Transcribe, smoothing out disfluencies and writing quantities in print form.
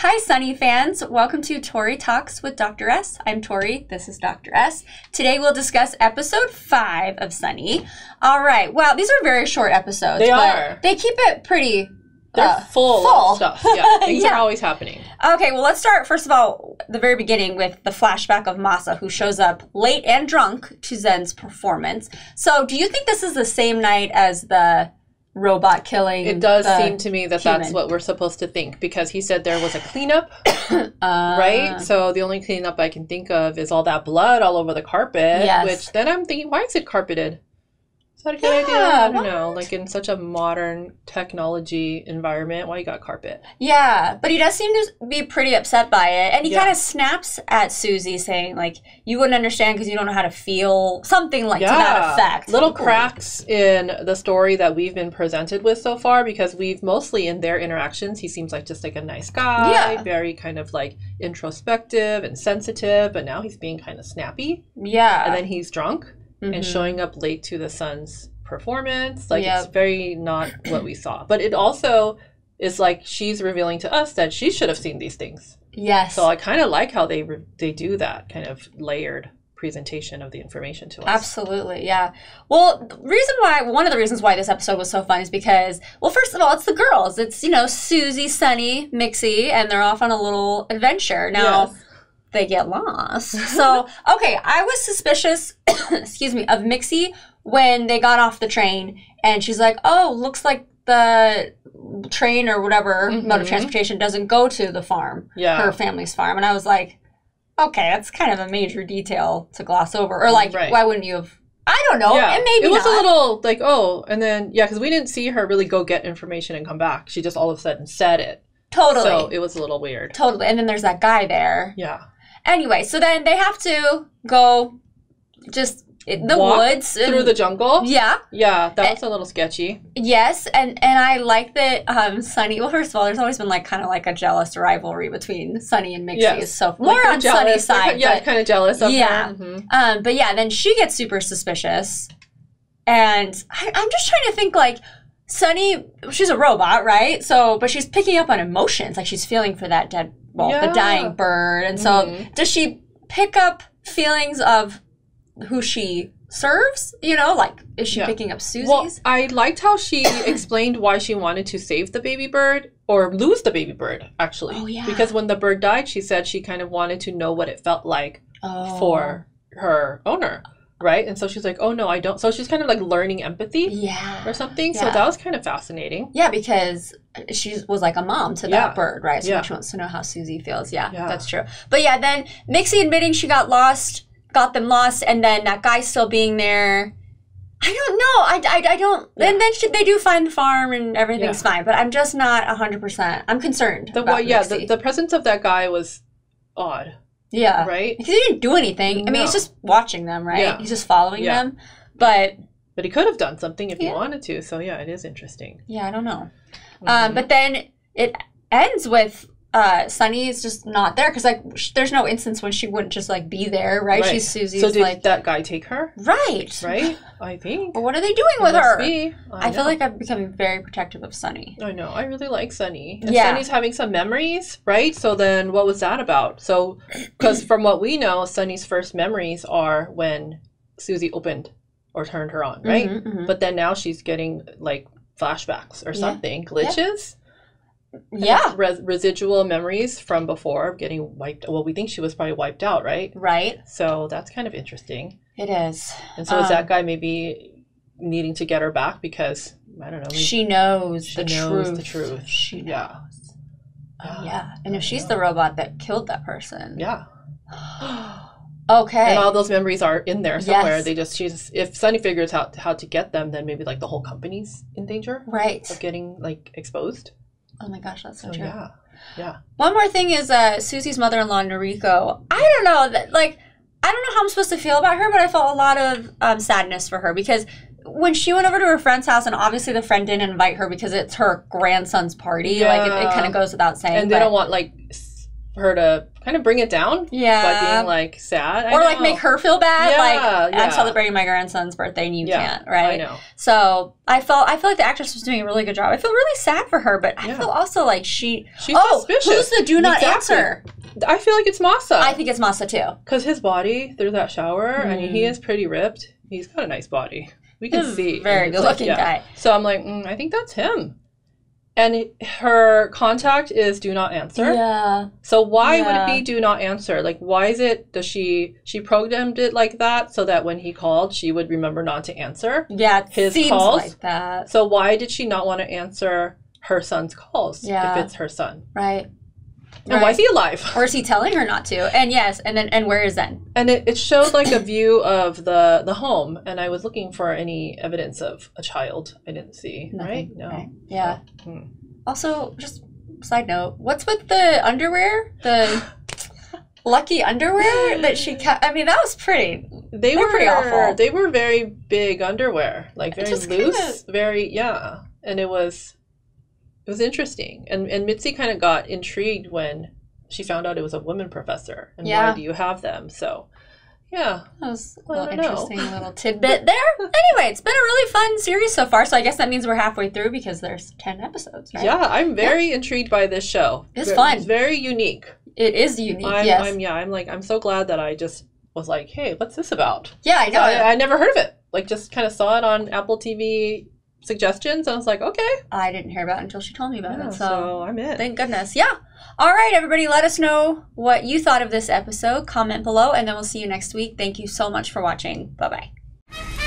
Hi, Sunny fans. Welcome to Tori Talks with Dr. S. I'm Tori. This is Dr. S. Today we'll discuss episode 5 of Sunny. All right. Well, these are very short episodes. They are. They keep it pretty... They're full of stuff. Yeah, things Yeah. are always happening. Okay, well, let's start, first of all, the very beginning with the flashback of Masa, who shows up late and drunk to Zen's performance. So do you think this is the same night as the robot killing? It does seem to me that that's what we're supposed to think, because he said there was a cleanup, right? So the only cleanup I can think of is all that blood all over the carpet, which then I'm thinking, why is it carpeted? Is that a good idea? I don't know. Like in such a modern technology environment, why you got carpet? Yeah, but he does seem to be pretty upset by it. And he kind of snaps at Suzie saying, like, you wouldn't understand because you don't know how to feel. Something like to that effect. Little cracks in the story that we've been presented with so far, because we've mostly in their interactions, he seems like just like a nice guy, very kind of like introspective and sensitive, but now he's being kind of snappy. Yeah. And then he's drunk. And showing up late to the son's performance. Like, it's very not what we saw. But it also is like she's revealing to us that she should have seen these things. Yes. So I kind of like how they do that kind of layered presentation of the information to us. Absolutely, yeah. Well, one of the reasons why this episode was so fun is because, well, first of all, it's the girls. It's, you know, Suzie, Sunny, Mitzzy, and they're off on a little adventure. Now... Yes. They get lost. So, okay, I was suspicious, excuse me, of Mitzzy when they got off the train and she's like, oh, looks like the train or whatever mode of transportation doesn't go to the farm, her family's farm. And I was like, okay, that's kind of a major detail to gloss over. Or like, why wouldn't you have, I don't know, and maybe it was not. A little like, oh, and then, because we didn't see her really go get information and come back. She just all of a sudden said it. Totally. So it was a little weird. Totally. And then there's that guy there. Yeah. Anyway, so then they have to go just in the woods. Through the jungle? Yeah. Yeah, that was a little sketchy. Yes, and I like that Sunny, well, first of all, there's always been like kind of like a jealous rivalry between Sunny and Mitzzy. Yes. So more like on Sunny's side. Yeah, kind of jealous of her. But yeah, then she gets super suspicious. And I'm just trying to think like, Sunny, she's a robot, right? So, but she's picking up on emotions, like she's feeling for that the dying bird. And so does she pick up feelings of who she serves? You know, like, is she picking up Suzie's? Well, I liked how she explained why she wanted to save the baby bird or lose the baby bird, actually. Oh, yeah. Because when the bird died, she said she kind of wanted to know what it felt like for her owner. Right? And so she's like, oh, no, I don't. So she's kind of like learning empathy or something. So that was kind of fascinating. Yeah, because she was like a mom to that bird, right? So she wants to know how Suzie feels. Yeah, that's true. But yeah, then Mitzzy admitting she got them lost, and then that guy still being there. I don't know. I don't. And then they do find the farm and everything's fine. But I'm just not 100%. I'm concerned about Mitzzy. The presence of that guy was odd. Yeah. Right? Because he didn't do anything. I mean, he's just watching them, right? Yeah. He's just following them. But he could have done something if he wanted to. So, yeah, it is interesting. Yeah, I don't know. But then it ends with Sunny is just not there. Because, like, there's no instance when she wouldn't just, like, be there, right? She's Suzie's, so did that guy take her? Right. Right? I think. Or what are they doing with her? I feel like I'm becoming very protective of Sunny. I know. I really like Sunny. And Sunny's having some memories, right? So then what was that about? So, because from what we know, Sunny's first memories are when Suzie opened or turned her on, right? But then now she's getting, like, flashbacks or something. Glitches? Yeah. Residual memories from before getting wiped. Well, we think she was probably wiped out, right? Right. So that's kind of interesting. It is. And so is that guy maybe needing to get her back because, I don't know. She knows the truth. She knows. Oh, yeah. And if she's the robot that killed that person. Yeah. Okay. And all those memories are in there somewhere. Yes. If Sunny figures out how to get them, then maybe like the whole company's in danger. Right. Of getting like exposed. Oh my gosh, that's so true. Yeah. One more thing is Susie's mother-in-law, Noriko. I don't know. I don't know how I'm supposed to feel about her, but I felt a lot of sadness for her because when she went over to her friend's house, and obviously the friend didn't invite her because it's her grandson's party. Like, it kind of goes without saying. And they don't want, like, her to kind of bring it down by being like sad. Or like make her feel bad. Yeah, I'm celebrating my grandson's birthday and you can't, right? I know. So I feel like the actress was doing a really good job. I feel really sad for her, but I feel also like she's suspicious. Who's the do not answer? I feel like it's Masa. I think it's Masa too. Because his body through that shower, and he is pretty ripped. He's got a nice body. We can see. Very good looking guy. So I'm like, I think that's him. And her contact is do not answer. Yeah. So why would it be do not answer? Like, why is it, she programmed it like that so that when he called, she would remember not to answer his seems calls? Like that. So why did she not want to answer her son's calls if it's her son? Right. And why is he alive? Or is he telling her not to? And and where is Zen? And it showed like a view of the home, and I was looking for any evidence of a child. I didn't see. Nothing. Right? No. Right. Yeah. Also, just side note, what's with the underwear? The lucky underwear that she kept. I mean, that was pretty. They were pretty awful. They were very big underwear, like very loose, very and it was interesting. And Mitzzy kind of got intrigued when she found out it was a woman professor. And why do you have them? So, that was a little interesting little tidbit there. Anyway, it's been a really fun series so far. So I guess that means we're halfway through because there's 10 episodes, right? Yeah, I'm very intrigued by this show. It's fun. It's very unique. It is unique, I'm so glad that I just was like, hey, what's this about? Yeah, I know. I never heard of it. Like, just kind of saw it on Apple TV suggestions, and I was like, okay. I didn't hear about it until she told me about it. So I'm in. Thank goodness. Yeah. All right, everybody, let us know what you thought of this episode. Comment below, and then we'll see you next week. Thank you so much for watching. Bye-bye.